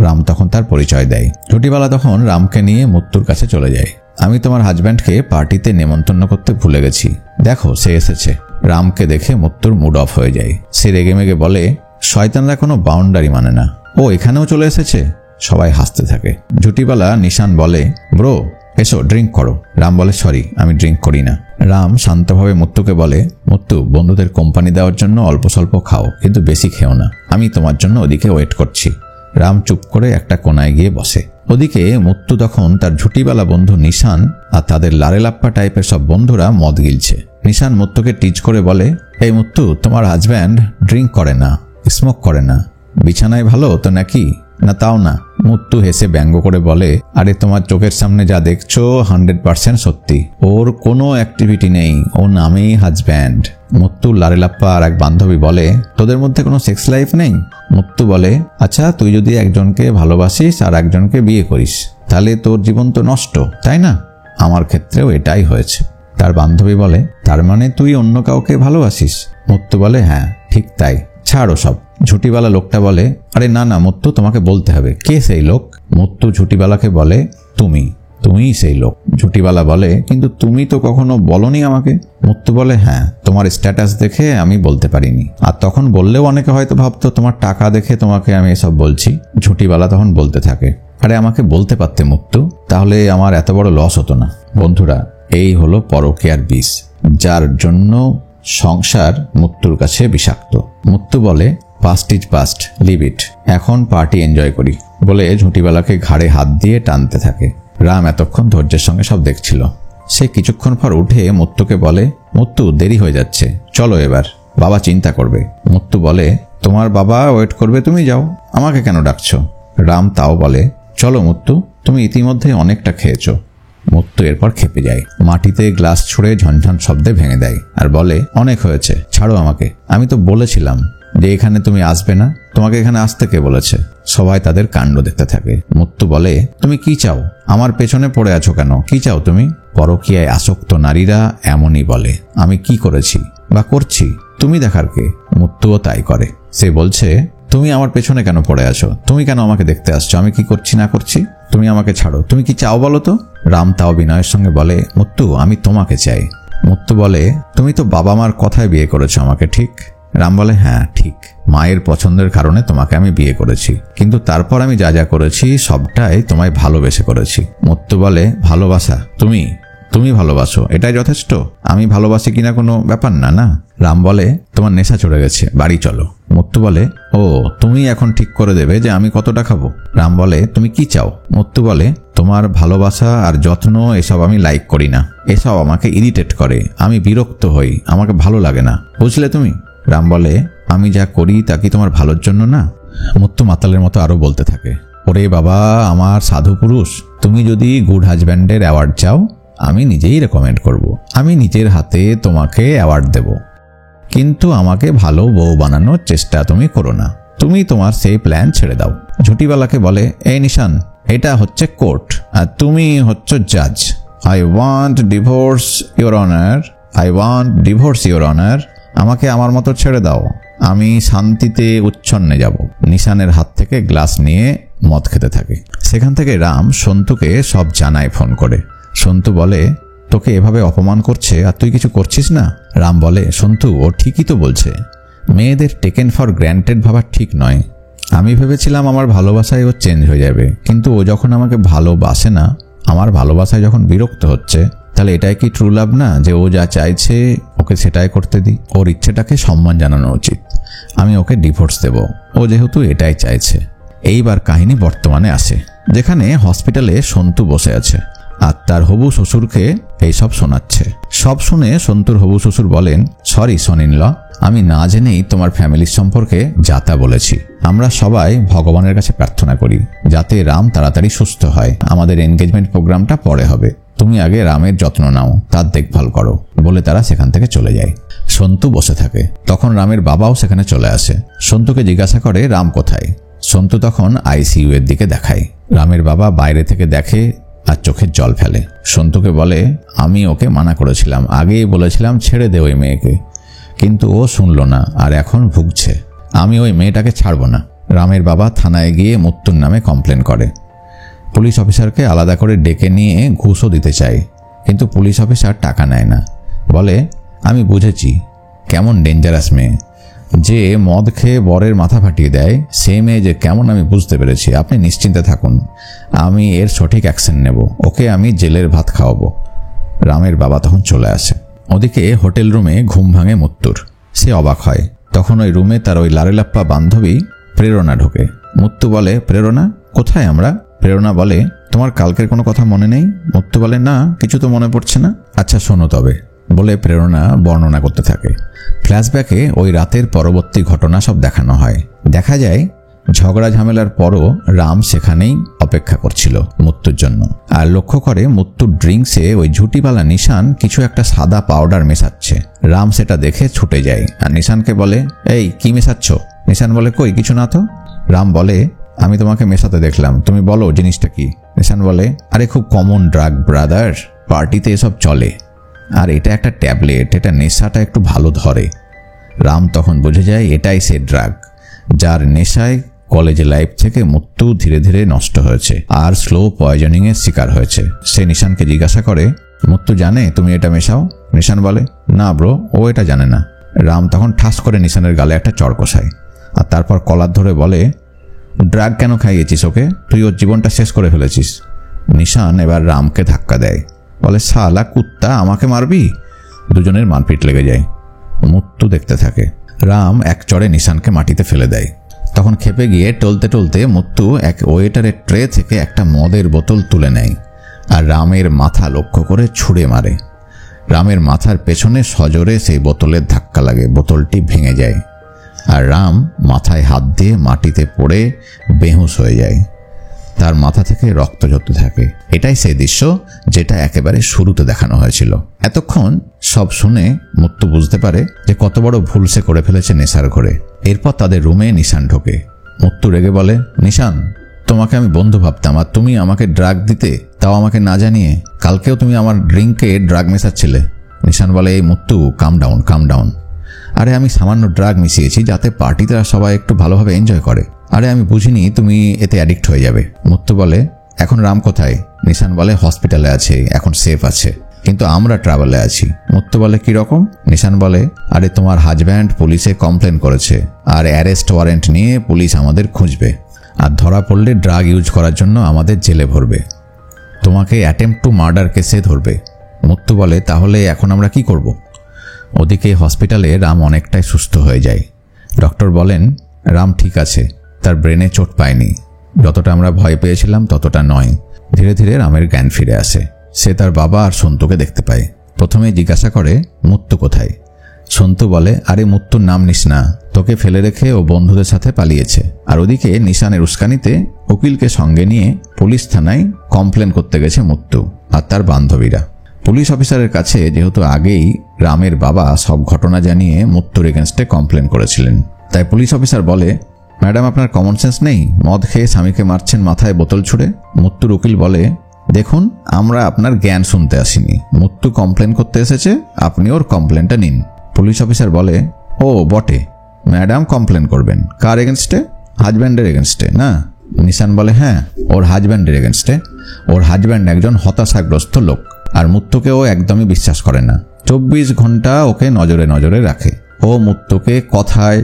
রাম তখন তার পরিচয় দেয়। ঝুঁটিওয়ালা তখন রামকে নিয়ে মুত্তুর কাছে চলে যায়। আমি তোমার হাজব্যান্ডকে পার্টিতে নেমন্তন্ন করতে ভুলে গেছি, দেখো সে এসেছে। রামকে দেখে মুত্তুর মুড অফ হয়ে যায়। সে রেগেমেগে বলে, শয়তানরা কোনো বাউন্ডারি মানে না, ও এখানেও চলে এসেছে। সবাই হাসতে থাকে। ঝুঁটিওয়ালা নিশান বলে, ব্রো এসো ড্রিঙ্ক করো। রাম বলে, সরি, আমি ড্রিঙ্ক করি না। রাম শান্তভাবে মুত্তুকে বলে, মুত্তু, বন্ধুদের কোম্পানি দেওয়ার জন্য অল্প স্বল্প খাও, কিন্তু বেশি খেও না, আমি তোমার জন্য ওদিকে ওয়েট করছি। রাম চুপ করে একটা কোনায় গিয়ে বসে। ওদিকে মুত্তু তখন তার ঝুঁটিওয়ালা বন্ধু নিশান আর তাদের লারেলাপ্পা টাইপের সব বন্ধুরা মদ গিলছে। নিশান মুত্তুকে টিচ করে বলে, এই মুত্তু, তোমার হাজব্যান্ড ড্রিঙ্ক করে না, স্মোক করে না, বিছানায় ভালো তো নাকি? না তাও না। মুত্তু হেসে ব্যঙ্গ করে বলে, আরে তোমার চোখের সামনে যা দেখছো 100% সত্যি, ওর কোনো অ্যাক্টিভিটি নেই, ও নামেই হাজব্যান্ড। মুত্তুর লারেলাপ্পা আর এক বান্ধবী বলে, তোদের মধ্যে কোনো সেক্স লাইফ নেই? মুত্তু বলে, আচ্ছা তুই যদি একজনকে ভালোবাসিস আর একজনকে বিয়ে করিস, তাহলে তোর জীবন তো নষ্ট, তাই না? আমার ক্ষেত্রেও এটাই হয়েছে। তার বান্ধবী বলে, তার মানে তুই অন্য কাউকে ভালোবাসিস? মুত্তু বলে, হ্যাঁ ঠিক তাই, ছাড়ো সব। ঝুঁটিওয়ালা লোকটা বলে, আরে না না মুত্তু, তোমাকে বলতে হবে, কে সেই লোক? মুত্তু ঝুঁটিওয়ালাকে বলে, তুমিই সেই লোক। ঝুঁটিওয়ালা বলে, কিন্তু তুমি তো কখনো বলনি আমাকে। মুত্তু বলে, হ্যাঁ, তোমার স্ট্যাটাস দেখে আমি বলতে পারিনি, আর তখন বললেও অনেকে হয়তো ভাবতো তোমার টাকা দেখে তোমাকে আমি এসব বলছি। ঝুঁটিওয়ালা তখন বলতে থাকে, আরে আমাকে বলতে পারতে মুত্তু, তাহলে আমার এত বড় লস হতো না। বন্ধুরা, এই হলো পরকীয়ার বিষ, যার জন্য সংসার মুত্তুর কাছে বিষাক্ত। মুত্তু বলে, past is past, leave it, এখন পার্টি এনজয় করি বলে ঝুঁটিওয়ালাকে ঘাড়ে হাত দিয়ে টানতে থাকে। রাম এতক্ষণ ধৈর্যের সঙ্গে সব দেখছিল। সে কিছুক্ষণ পর উঠে মুত্তুকে বলে, মুত্তু দেরি হয়ে যাচ্ছে, চলো এবার, বাবা চিন্তা করবে। মুত্তু বলে, তোমার বাবা ওয়েট করবে, তুমি যাও, আমাকে কেন ডাকছো? রাম তাও বলে, চলো মুত্তু, তুমি ইতিমধ্যে অনেকটা খেয়েছো। মুত্তু এরপর খেপে যায়, মাটিতে গ্লাস ছুঁড়ে ঝনঝন শব্দে ভেঙে দেয় আর বলে, অনেক হয়েছে, ছাড়ো আমাকে, আমি তো বলেছিলাম যে এখানে তুমি আসবে না, তোমাকে এখানে আসতে কে বলেছে? সবাই তাদের কাণ্ড দেখতে থাকে। মুত্তু বলে, তুমি কি চাও? আমার পেছনে পড়ে আছো কেন? কি চাও তুমি? পরকীয়ায় আসক্ত নারীরা এমনই বলে, আমি কি করেছি বা করছি তুমি দেখার কে? মুত্তুও তাই করে। সে বলছে, তুমি আমার পেছনে কেন পড়ে আছো? তুমি কেন আমাকে দেখতে আসছো আমি কি করছি না করছি? তুমি আমাকে ছাড়ো, তুমি কি চাও বলো তো? রাম তাও বিনয়ের সঙ্গে বলে, মুত্তু, আমি তোমাকে চাই। মুত্তু বলে, তুমি তো বাবা মার কথায় বিয়ে করেছো আমাকে, ঠিক? রাম বলে, হ্যাঁ ঠিক, মায়ের পছন্দের কারণে তোমাকে আমি বিয়ে করেছি, কিন্তু তারপর আমি যা যা করেছি সবটাই তোমায় ভালোবেসে করেছি। মুত্তু বলে, ভালোবাসা? তুমি ভালোবাসো, এটাই যথেষ্ট? আমি ভালোবাসি কিনা কোনো ব্যাপার না, না? রাম বলে, তোমার নেশা চড়ে গেছে, বাড়ি চলো। মুত্তু বলে, ও তুমি এখন ঠিক করে দেবে যে আমি কতটা খাবো? রাম বলে, তুমি কি চাও? মুত্তু বলে, তোমার ভালোবাসা আর যত্ন এসব আমি লাইক করি না, এসব আমাকে ইরিটেট করে, আমি বিরক্ত হই, আমাকে ভালো লাগে না, বুঝলে তুমি? রাম বলে, আমি যা করি তা কি তোমার ভালোর জন্য না? মুত্তু মাতালের মতো আরো বলতে থাকে, ওরে বাবা আমার সাধু পুরুষ, তুমি যদি গুড হাজব্যান্ডের অ্যাওয়ার্ড চাও আমি নিজেই রেকমেন্ড করব, আমি নিজের হাতে তোমাকে অ্যাওয়ার্ড দেব, কিন্তু আমাকে ভালো বউ বানানোর চেষ্টা তুমি করো না, তুমি তোমার সেই প্ল্যান ছেড়ে দাও। ঝুঁটিওয়ালাকে বলে, এই নিশান, এটা হচ্ছে কোর্ট আর তুমি হচ্ছে জাজ। I want divorce your honour, I want divorce your honour, আমাকে আমার মতো ছেড়ে দাও, আমি শান্তিতে উচ্ছন্নে যাব। নিশানের হাত থেকে গ্লাস নিয়ে মদ খেতে থাকে। সেখান থেকে রাম সন্তুকে সব জানায় ফোন করে। সন্তু বলে, তোকে এভাবে অপমান করছে আর তুই কিছু করছিস না? রাম বলে, সন্তু ও ঠিকই তো বলছে, মেয়েদের টেকেন ফর গ্র্যান্টেড ভাবা ঠিক নয়, আমি ভেবেছিলাম আমার ভালোবাসায় ও চেঞ্জ হয়ে যাবে, কিন্তু ও যখন আমাকে ভালোবাসে না, আমার ভালোবাসায় যখন বিরক্ত হচ্ছে, তাহলে এটাই কি ট্রু লাভ না যে ও যা চাইছে ওকে সেটাই করতে দিই? ওর ইচ্ছেটাকে সম্মান জানানো উচিত। আমি ওকে ডিভোর্স দেব, ও যেহেতু এটাই চাইছে। এইবার কাহিনী বর্তমানে আসে, যেখানে হসপিটালে সন্তু বসে আছে আর তার হবু শ্বশুরকে এইসব শোনাচ্ছে। সব শুনে সন্তুর হবু শ্বশুর বলেন, সরি সনিনল, আমি না জেনেই তোমার ফ্যামিলির সম্পর্কে যা তা বলেছি। আমরা সবাই ভগবানের কাছে প্রার্থনা করি যাতে রাম তাড়াতাড়ি সুস্থ হয়। আমাদের এনগেজমেন্ট প্রোগ্রামটা পরে হবে, তুমি আগে রামের যত্ন নাও, তার দেখভাল করো, বলে তারা সেখান থেকে চলে যায়। সন্তু বসে থাকে। তখন রামের বাবাও সেখানে চলে আসে। সন্তুকে জিজ্ঞাসা করে রাম কোথায়। সন্তু তখন আইসিইউ এর দিকে দেখায়। রামের বাবা বাইরে থেকে দেখে আর চোখের জল ফেলে। সন্তুকে বলে, আমি ওকে মানা করেছিলাম, আগেই বলেছিলাম ছেড়ে দে ওই মেয়েকে, কিন্তু ও শুনল না আর এখন ভুগছে। আমি ওই মেয়েটাকে ছাড়ব না। রামের বাবা থানায় গিয়ে মুত্তুর নামে কমপ্লেন করে। পুলিশ অফিসারকে আলাদা করে ডেকে নিয়ে ঘুষও দিতে চায়, কিন্তু পুলিশ অফিসার টাকা নেয় না। বলে, আমি বুঝেছি কেমন ডেঞ্জারাস মেয়ে, যে মদ খেয়ে বরের মাথা ফাটিয়ে দেয়, সে মেয়ে যে কেমন আমি বুঝতে পেরেছি। আপনি নিশ্চিন্তে থাকুন, আমি এর সঠিক অ্যাকশন নেব, ওকে আমি জেলের ভাত খাওয়াবো। রামের বাবা তখন চলে আসে। ওদিকে হোটেল রুমে ঘুম ভাঙে মুত্তুর। সে অবাক হয়। তখন ওই রুমে তার ওই লারেলাপ্পা বান্ধবী প্রেরণা ঢোকে। মুত্তু বলে, প্রেরণা কোথায় আমরা? প্রেরণা বলে, তোমার কালকের কোনো কথা মনে নেই? মুত্তু বলে, না, কিছু তো মনে পড়ছে না। আচ্ছা শোনো তবে, বলে প্রেরণা বর্ণনা করতে থাকে। ফ্ল্যাশব্যাকে ওই রাতের পরবর্তী ঘটনা সব দেখানো হয়। দেখা যায় ঝগড়া ঝামেলার পরও রাম সেখানেই অপেক্ষা করছিল মুত্তুর জন্য, আর লক্ষ্য করে মুত্তুর ড্রিঙ্কসে ওই ঝুটিওয়ালা নিশান কিছু একটা সাদা পাউডার মেশাচ্ছে। রাম সেটা দেখে ছুটে যায় আর নিশানকে বলে, এই কি মেশাচ্ছ? নিশান বলে, কই কিছু না তো। রাম বলে, আমি তোমাকে মেশাতে দেখলাম, তুমি বলো জিনিসটা কি। নিশান বলে, আরে খুব কমন ড্রাগ ব্রাদার, পার্টিতে এসব চলে, আর এটা একটা ট্যাবলেট, এটা নেশাটা একটু ভালো ধরে। রাম তখন বুঝে যায় এটাই সে ড্রাগ যার নেশায় কলেজ লাইফ থেকে মুত্তু ধীরে ধীরে নষ্ট হয়েছে আর স্লো পয়জনিং এর শিকার হয়েছে। সে নিশানকে জিজ্ঞাসা করে, মুত্তু জানে তুমি এটা মেশাও? নিশান বলে, না ব্রো, ও এটা জানে না। রাম তখন ঠাস করে নিশানের গালে একটা চড় কষায় আর তারপর কলার ধরে বলে, ড্রাগ কেন খাইয়েছিস ওকে? তুই ওর জীবনটা শেষ করে ফেলেছিস। নিশান এবার রামকে ধাক্কা দেয়, বলে, শালা কুত্তা, আমাকে মারবি? দুজনের মারপিট লেগে যায়। মুত্তু দেখতে থাকে। রাম এক চড়ে নিশানকে মাটিতে ফেলে দেয়। তখন খেপে গিয়ে টলতে টলতে মুত্তু এক ওয়েটারের ট্রে থেকে একটা মদের বোতল তুলে নেয় আর রামের মাথা লক্ষ্য করে ছুঁড়ে মারে। রামের মাথার পেছনে সজোরে সেই বোতলের ধাক্কা লাগে, বোতলটি ভেঙে যায় আর রাম মাথায় হাত দিয়ে মাটিতে পড়ে বেহুঁশ হয়ে যায়। তার মাথা থেকে রক্ত ঝরতে থাকে। এটাই সেই দৃশ্য যেটা একেবারে শুরুতে দেখানো হয়েছিল। এতক্ষণ সব শুনে মুত্তু বুঝতে পারে যে কত বড় ভুল সে করে ফেলেছে নেশার ঘরে। এরপর তাদের রুমে নিশান ঢোকে। মুত্তু রেগে বলে, নিশান, তোমাকে আমি বন্ধু ভাবতাম আর তুমি আমাকে ড্রাগ দিতে, তাও আমাকে না জানিয়ে। কালকেও তুমি আমার ড্রিঙ্কে ড্রাগ মেশাচ্ছিলে। নিশান বলে, এই মুত্তু, কাম ডাউন, কাম ডাউন। আরে আমি সামান্য ড্রাগ মিশিয়েছি যাতে পার্টিতে সবাই একটু ভালোভাবে এনজয় করে। আরে আমি বুঝিনি তুমি এতে অ্যাডিক্ট হয়ে যাবে। মুত্তু বলে, এখন রাম কোথায়? নিশান বলে, হসপিটালে আছে, এখন সেফ আছে, কিন্তু আমরা ট্রাভেলে আছি। মুত্তু বলে, কি রকম? নিশান বলে, আরে তোমার হাজব্যান্ড পুলিশে কমপ্লেন করেছে আর অ্যারেস্ট ওয়ারেন্ট নিয়ে পুলিশ আমাদের খুঁজবে, আর ধরা পড়লে ড্রাগ ইউজ করার জন্য আমাদের জেলে ভরবে, তোমাকে অ্যাটেম্প্ট টু মার্ডার কেসে ধরবে। মুত্তু বলে, তাহলে এখন আমরা কি করব? ওদিকে হসপিটালে রাম অনেকটাই সুস্থ হয়ে যায়। ডক্টর বলেন, রাম ঠিক আছে, তার ব্রেনে চোট পায়নি, যতটা আমরা ভয় পেয়েছিলাম ততটা নয়। ধীরে ধীরে রামের জ্ঞান ফিরে আসে। সে তার বাবা আর সন্তুকে দেখতে পায়। প্রথমে জিজ্ঞাসা করে, মুত্তু কোথায়? সন্তু বলে, আরে মুত্তুর নাম নিস না, তোকে ফেলে রেখে ও বন্ধুদের সাথে পালিয়েছে। আর ওদিকে নিশানের উস্কানিতে উকিলকে সঙ্গে নিয়ে পুলিশ থানায় কমপ্লেন করতে গেছে মুত্তু আর তার বান্ধবীরা। পুলিশ অফিসারের কাছে যেহেতু আগেই রামের বাবা সব ঘটনা জানিয়ে মুত্তুর এগেনস্টে কমপ্লেন করেছিলেন, তাই পুলিশ অফিসার বলে, ম্যাডাম, আপনার কমন সেন্স নেই? মদ খেয়ে স্বামীকে মারছেন মাথায় বোতল ছুঁড়ে। মুত্তুর উকিল বলে, দেখুন, আমরা আপনার জ্ঞান শুনতে আসিনি, মুত্তু কমপ্লেন করতে এসেছে, আপনি ওর কমপ্লেনটা নিন। পুলিশ অফিসার বলে, ও বটে, ম্যাডাম কমপ্লেন করবেন কার এগেনস্টে? হাজব্যান্ডের এগেনস্টে না? নিশান বলে, হ্যাঁ, ওর হাজব্যান্ডের এগেনস্টে। ওর হাজব্যান্ড একজন হতাশাগ্রস্ত লোক আর মুত্তুকে ও একদমই বিশ্বাস করে না। 24 ঘন্টা ওকে নজরে নজরে রাখে। ও মুত্তুকে কথায়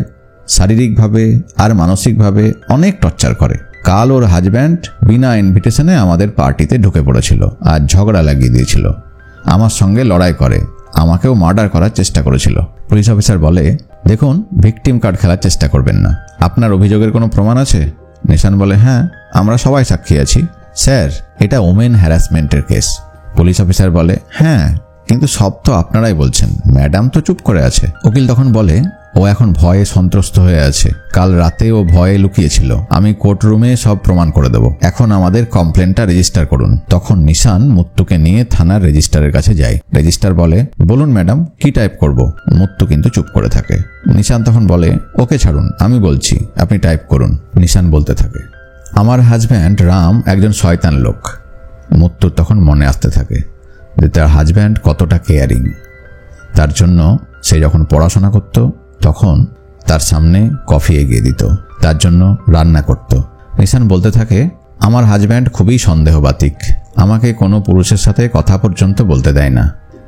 শারীরিকভাবে আর মানসিকভাবে অনেক টর্চার করে। কাল ওর হাজব্যান্ড বিনা ইনভিটেশনে আমাদের পার্টিতে ঢুকে পড়েছিল আর ঝগড়া লাগিয়ে দিয়েছিল। আমার সঙ্গে লড়াই করে, আমাকেও মার্ডার করার চেষ্টা করেছিল। পুলিশ অফিসার বলে, দেখুন, ভিকটিম কার্ড খেলার চেষ্টা করবেন না। আপনার অভিযোগের কোনো প্রমাণ আছে? নিশান বলে, হ্যাঁ, আমরা সবাই সাক্ষী আছি। স্যার, এটা ওমেন হ্যারাসমেন্টের কেস। পুলিশ অফিসার বলে, হ্যাঁ, কিন্তু সব তো আপনারাই বলছেন, ম্যাডাম তো চুপ করে আছে। উকিল তখন বলে, ও এখন ভয়ে সন্ত্রস্ত হয়ে আছে। কাল রাতে ও ভয়ে লুকিয়েছিল। আমি কোর্টরুমে সব প্রমাণ করে দেব। এখন আমাদের কমপ্লেনটা রেজিস্টার করুন। তখন নিশান মুত্তুকে নিয়ে থানার রেজিস্ট্রারের কাছে যায়। রেজিস্ট্রার বলে, বলুন ম্যাডাম, কি টাইপ করব? মুত্তু কিন্তু চুপ করে থাকে। নিশান তখন বলে, ওকে ছাড়ুন, আমি বলছি, আপনি টাইপ করুন। নিশান বলতে থাকে, আমার হাজব্যান্ড রাম একজন শয়তান লোক। মুত্তুর তখন মনে আসতে থাকে যে তার হাজব্যান্ড কতটা কেয়ারিং। তার জন্য সে যখন পড়াশোনা করত তখন তার সামনে কফি এগিয়ে দিত, তার জন্য রান্না করত। নিশান বলতে থাকে, আমার হাজব্যান্ড খুবই সন্দেহবাতিক, আমাকে কোনো পুরুষের সাথে কথা পর্যন্ত বলতে দেয় না।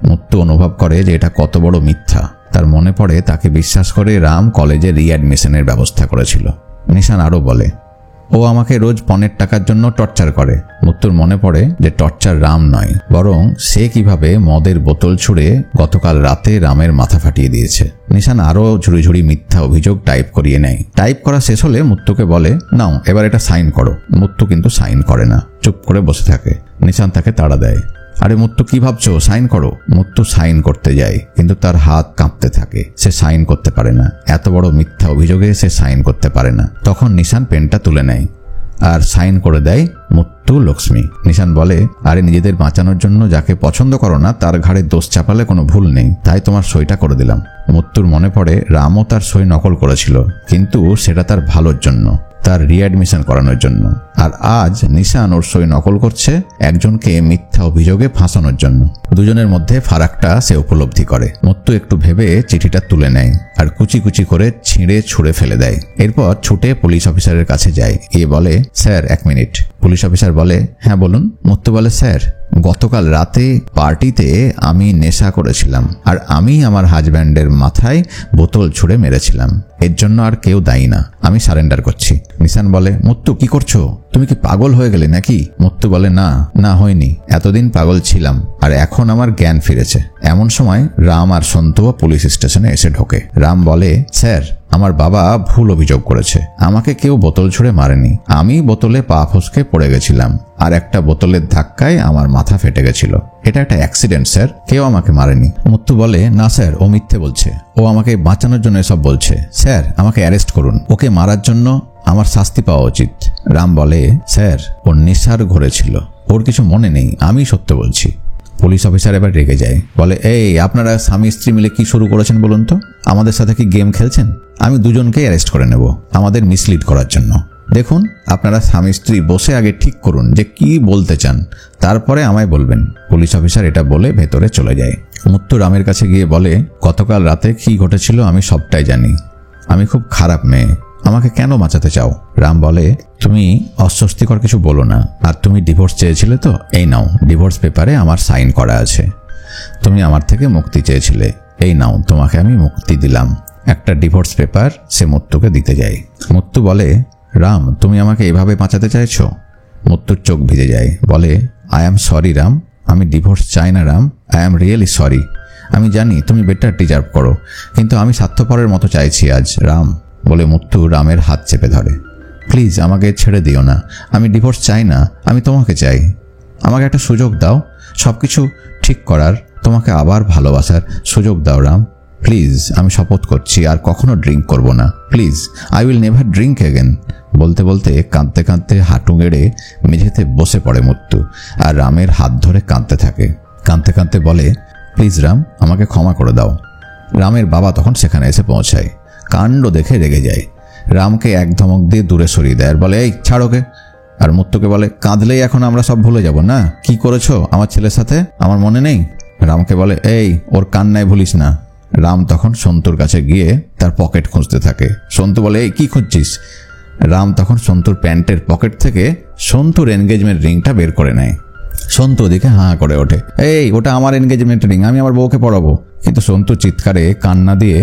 মুত্তু অনুভব করে যে এটা কত বড় মিথ্যা। তার মনে পড়ে তাকে বিশ্বাস করে রাম কলেজে রিঅ্যাডমিশনের ব্যবস্থা করেছিল। নিশান আরও বলে, ও আমাকে রোজ 5 টাকার জন্য টর্চার করে। মুত্তুর মনে পড়ে যে টর্চার রাম নয়, বরং সে কিভাবে মদের বোতল ছুঁড়ে গতকাল রাতে রামের মাথা ফাটিয়ে দিয়েছে। নিশান আরও ঝুড়ি ঝুড়ি মিথ্যা অভিযোগ টাইপ করিয়ে নেয়। টাইপ করা শেষ হলে মুত্তুকে বলে, নাও এবার এটা সাইন করো। মুত্তু কিন্তু সাইন করে না, চুপ করে বসে থাকে। নিশান তাকে তাড়া দেয়, আরে মুত্তু, কি ভাবছো, সাইন করো। মুত্তু সাইন করতে যায়, কিন্তু তার হাত কাঁপতে থাকে, সে সাইন করতে পারে না। এত বড় মিথ্যা অভিযোগে সে সাইন করতে পারে না। তখন নিশান পেনটা তুলে নেয় আর সাইন করে দেয় মুত্তু লক্ষ্মী। নিশান বলে, আরে নিজেদের বাঁচানোর জন্য যাকে পছন্দ করো না তার ঘাড়ে দোষ চাপালে কোনো ভুল নেই, তাই তোমার সইটা করে দিলাম। মুত্তুর মনে পড়ে রামও তার সই নকল করেছিল, কিন্তু সেটা তার ভালোর জন্য, তার রিঅ্যাডমিশন করানোর জন্য। আর আজ নিশান ওর সই নকল করছে একজনকে মিথ্যা অভিযোগে ফাঁসানোর জন্য। দুজনের মধ্যে ফারাকটা সে উপলব্ধি করে। মুত্তু একটু ভেবে চিঠিটা তুলে নেয় আর কুচি কুচি করে ছিঁড়ে ছুঁড়ে ফেলে দেয়। এরপর ছুটে পুলিশ অফিসারের কাছে যায়, গিয়ে বলে, স্যার 1 মিনিট। পুলিশ অফিসার বলে, হ্যাঁ বলুন। মুত্তু বলে, স্যার, গতকাল রাতে পার্টিতে আমি নেশা করেছিলাম আর আমি আমার হাজব্যান্ডের মাথায় বোতল ছুঁড়ে মেরেছিলাম। এর জন্য আর কেউ দায়ী না, আমি সারেন্ডার করছি। নিশান বলে, মুত্তু কি করছো? তুমি কি পাগল হয়ে গেলে নাকি? মুত্তু বলে, না হয়নি, এতদিন পাগল ছিলাম আর এখন আমার জ্ঞান ফিরেছে। এমন সময় রাম আর সন্তুও পুলিশ স্টেশনে এসে ঢোকে। রাম বলে, স্যার, আমার বাবা ভুল অভিযোগ করেছে, আমাকে কেউ বোতল ছুঁড়ে মারেনি, আমি বোতলে পা ফসকে পড়ে গেছিলাম আর একটা বোতলের ধাক্কায় আমার মাথা ফেটে গেছিল। এটা একটা অ্যাক্সিডেন্ট স্যার, কেউ আমাকে মারেনি। মুত্তু বলে, না স্যার, ও মিথ্যে বলছে, ও আমাকে বাঁচানোর জন্য এসব বলছে। স্যার, আমাকে অ্যারেস্ট করুন, ওকে মারার জন্য আমার শাস্তি পাওয়া উচিত। রাম বলে, স্যার, ওর নেশার ঘোরে ছিল, ওর কিছু মনে নেই, আমি সত্য বলছি। পুলিশ অফিসার এবার রেগে যায়, বলে, এই আপনারা স্বামী স্ত্রী মিলে কি শুরু করেছেন বলুন তো? আমাদের সাথে কি গেম খেলছেন? আমি দুজনকেই অ্যারেস্ট করে নেব আমাদের মিসলিড করার জন্য। দেখুন, আপনারা স্বামী স্ত্রী বসে আগে ঠিক করুন যে কি বলতে চান, তারপরে আমায় বলবেন। পুলিশ অফিসার এটা বলে ভেতরে চলে যায়। মুত্তু রামের কাছে গিয়ে বলে, গতকাল রাতে কি ঘটেছিল আমি সবটাই জানি, আমি খুব খারাপ মেয়ে, আমাকে কেন বাঁচাতে চাও? রাম বলে, তুমি অস্বস্তিকর কিছু বলো না, আর তুমি ডিভোর্স চেয়েছিলে তো, এই নাও, ডিভোর্স পেপারে আমার সাইন করা আছে। তুমি আমার থেকে মুক্তি চেয়েছিলে, এই নাও, তোমাকে আমি মুক্তি দিলাম। একটা ডিভোর্স পেপার সে মুত্তুকে দিতে যায়। মুত্তু বলে, রাম, তুমি আমাকে এভাবে বাঁচাতে চাইছো? মুত্তুর চোখ ভিজে যায়, বলে, আই অ্যাম সরি রাম, আমি ডিভোর্স চাই না Ram, I am really sorry. আমি জানি তুমি বেটার ডিজার্ভ করো, কিন্তু আমি স্বার্থপরের মতো চাইছি আজ রাম, বলে মুত্তু রামের হাত চেপে ধরে। প্লিজ আমাকে ছেড়ে দিও না, আমি ডিভোর্স চাই না, আমি তোমাকে চাই। আমাকে একটা সুযোগ দাও, সব কিছু ঠিক করার, তোমাকে আবার ভালোবাসার সুযোগ দাও রাম, প্লিজ। আমি শপথ করছি আর কখনো ড্রিঙ্ক করব না, please, I will never drink again. বলতে বলতে কাঁদতে কাঁদতে হাঁটু গেড়ে মেঝেতে বসে পড়ে মুত্তু আর রামের হাত ধরে কাঁদতে থাকে। কাঁদতে কাঁদতে বলে, প্লিজ রাম, আমাকে ক্ষমা করে দাও। রামের বাবা তখন সেখানে এসে পৌঁছায়। কাণ্ড দেখে রেগে যায়, রামকে এক ধমক দিয়ে দূরে সরিয়ে দেয় আর বলে, এই ছাড়োকে। আর মুত্তুকে বলে, কাঁদলেই এখন আমরা সব ভুলে যাব না, কি করেছো আমার ছেলের সাথে, আমার মনে নেই? রামকে বলে, এই ওর কান্নায় ভুলিস না। রাম তখন সন্তুর কাছে গিয়ে তার পকেট খুঁজতে থাকে। সন্তু বলে, এই কি খুঁজছিস? রাম তখন সন্তুর প্যান্টের পকেট থেকে সন্তুর এনগেজমেন্ট রিংটা বের করে নেয়। সন্তু ওদিকে হাঁ করে ওঠে, এই ওটা আমার এনগেজমেন্ট রিং, আমি আমার বউকে পড়াবো। কিন্তু সন্তু চিৎকারে কান্না দিয়ে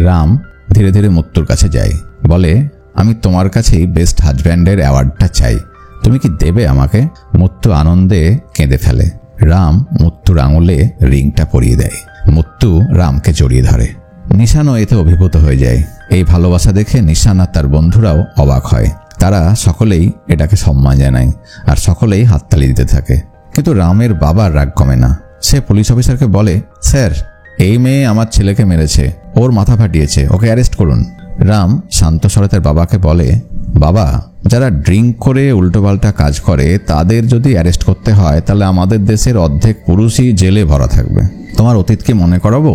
রাম ধীরে ধীরে মুত্তুর কাছে যায়, বলে, আমি তোমার কাছেই বেস্ট হাজব্যান্ডের অ্যাওয়ার্ডটা চাই, তুমি কি দেবে আমাকে? মুত্তু আনন্দে কেঁদে ফেলে। রাম মুত্তুর আঙুলে রিংটা পরিয়ে দেয়। মুত্তু রামকে জড়িয়ে ধরে। নিশানও এতে অভিভূত হয়ে যায়। এই ভালোবাসা দেখে নিশান আর তার বন্ধুরাও অবাক হয়। তারা সকলেই এটাকে সম্মান জানায় আর সকলেই হাততালি দিতে থাকে। কিন্তু রামের বাবার রাগ কমে না। সে পুলিশ অফিসারকে বলে, স্যার, এই মেয়ে আমার ছেলেকে মেরেছে, ওর মাথা ফাটিয়েছে, ওকে অ্যারেস্ট করুন। রাম শান্ত স্বরে তার বাবাকে বলে, বাবা, যারা ড্রিঙ্ক করে উল্টোপাল্টা কাজ করে তাদের যদি অ্যারেস্ট করতে হয় তাহলে আমাদের দেশের অর্ধেক পুরুষই জেলে ভরা থাকবে। তোমার অতীতকে মনে করাবো?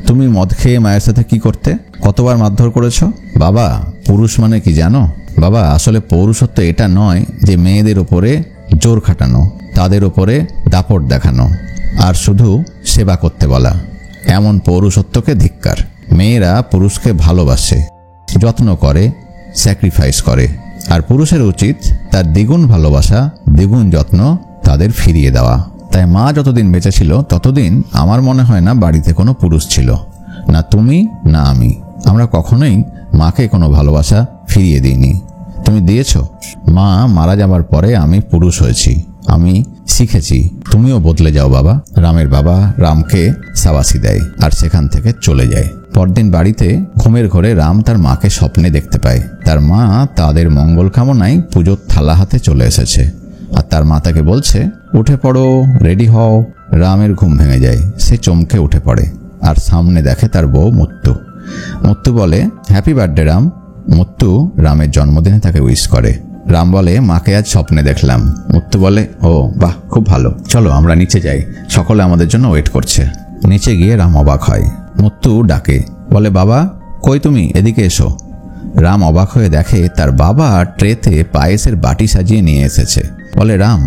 তুমি মদ খেয়ে মায়ের সাথে কি করতে, কতবার মারধর করেছ? বাবা, পুরুষ মানে কি জানো? বাবা, আসলে পৌরুষত্ব এটা নয় যে মেয়েদের ওপরে জোর খাটানো, তাদের ওপরে দাপট দেখানো আর শুধু সেবা করতে বলা। এমন পৌরুষত্বকে ধিক্কার। মেয়েরা পুরুষকে ভালোবাসে, যত্ন করে, স্যাক্রিফাইস করে, আর পুরুষের উচিত তার দ্বিগুণ ভালোবাসা, দ্বিগুণ যত্ন তাদের ফিরিয়ে দেওয়া। তাই মা যতদিন বেঁচে ছিল ততদিন আমার মনে হয় না বাড়িতে কোনো পুরুষ ছিল, না তুমি না আমি। আমরা কখনোই মাকে কোনো ভালোবাসা ফিরিয়ে দিইনি। তুমি দিয়েছ। মা মারা যাবার পরে আমি পুরুষ হয়েছি, আমি শিখেছি। তুমিও বদলে যাও বাবা। রামের বাবা রামকে সাবাসি দেয় আর সেখান থেকে চলে যায়। পরদিন বাড়িতে ঘুমের ঘরে রাম তার মাকে স্বপ্নে দেখতে পায়। তার মা তাদের মঙ্গল কামনায় পুজোর থালা হাতে চলে এসেছে আর তার মা তাকে বলছে, উঠে পড়ো, রেডি হও। রামের ঘুম ভেঙে যায়। সে চমকে উঠে পড়ে আর সামনে দেখে তার বউ মুত্তু। মুত্তু বলে, হ্যাপি বার্থডে রাম। মুত্তু রামের জন্মদিনে তাকে উইশ করে। রাম বলে, মাকে আজ স্বপ্নে দেখলাম। মুত্তু বলে, ও বাহ, খুব ভালো, চলো আমরা নিচে যাই, সকলে আমাদের জন্য ওয়েট করছে। নিচে গিয়ে রাম অবাক হয়। মুত্তু ডাকে, বলে, বাবা কই তুমি, এদিকে এসো। রাম অবাক হয়ে দেখে তার বাবা ট্রেতে পায়েসের বাটি সাজিয়ে নিয়ে এসেছে। বলে, রাম,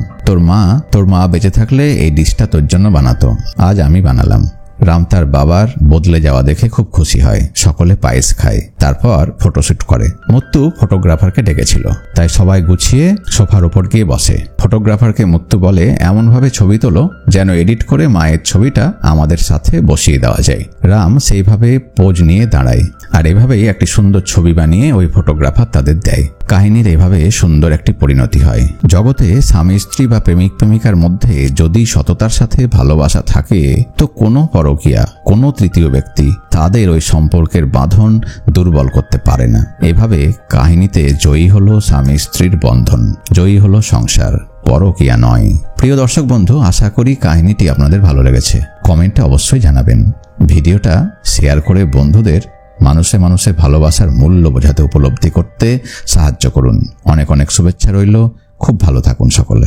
তোর মা বেঁচে থাকলে এই ডিশটা তোর জন্য বানাতো, আজ আমি বানালাম। রাম তার বাবার বদলে যাওয়া দেখে খুব খুশি হয়। সকলে পায়েস খায়, তারপর ফটোশুট করে। মুত্তু ফটোগ্রাফারকে ডেকেছিল, তাই সবাই গুছিয়ে সোফার উপর গিয়ে বসে। ফটোগ্রাফারকে মুত্তু বলে, এমনভাবে ছবি তোলো যেন এডিট করে মায়ের ছবিটা আমাদের সাথে বসিয়ে দেওয়া যায়। রাম সেইভাবে পোজ নিয়ে দাঁড়ায় আর এভাবেই একটি সুন্দর ছবি বানিয়ে ওই ফটোগ্রাফার তাদের দেয়। কাহিনীর এভাবে সুন্দর একটি পরিণতি হয়। জগতে স্বামী স্ত্রী বা প্রেমিক প্রেমিকার মধ্যে যদি সততার সাথে ভালোবাসা থাকে তো কোনো পরকীয়া, কোনো তৃতীয় ব্যক্তি তাদের ওই সম্পর্কের বাঁধন দুর্বল করতে পারে না। এভাবে কাহিনীতে জয়ী হলো স্বামী স্ত্রীর বন্ধন, জয়ী হলো সংসার, পরকীয়া নয়। প্রিয় দর্শক বন্ধু, আশা করি কাহিনীটি আপনাদের ভালো লেগেছে। কমেন্টে অবশ্যই জানাবেন। ভিডিওটা শেয়ার করে বন্ধুদের মানুষে মানুষে ভালোবাসার মূল্য বোঝাতে, উপলব্ধি করতে সাহায্য করুন। অনেক অনেক শুভেচ্ছা রইল। খুব ভালো থাকুন সকলে।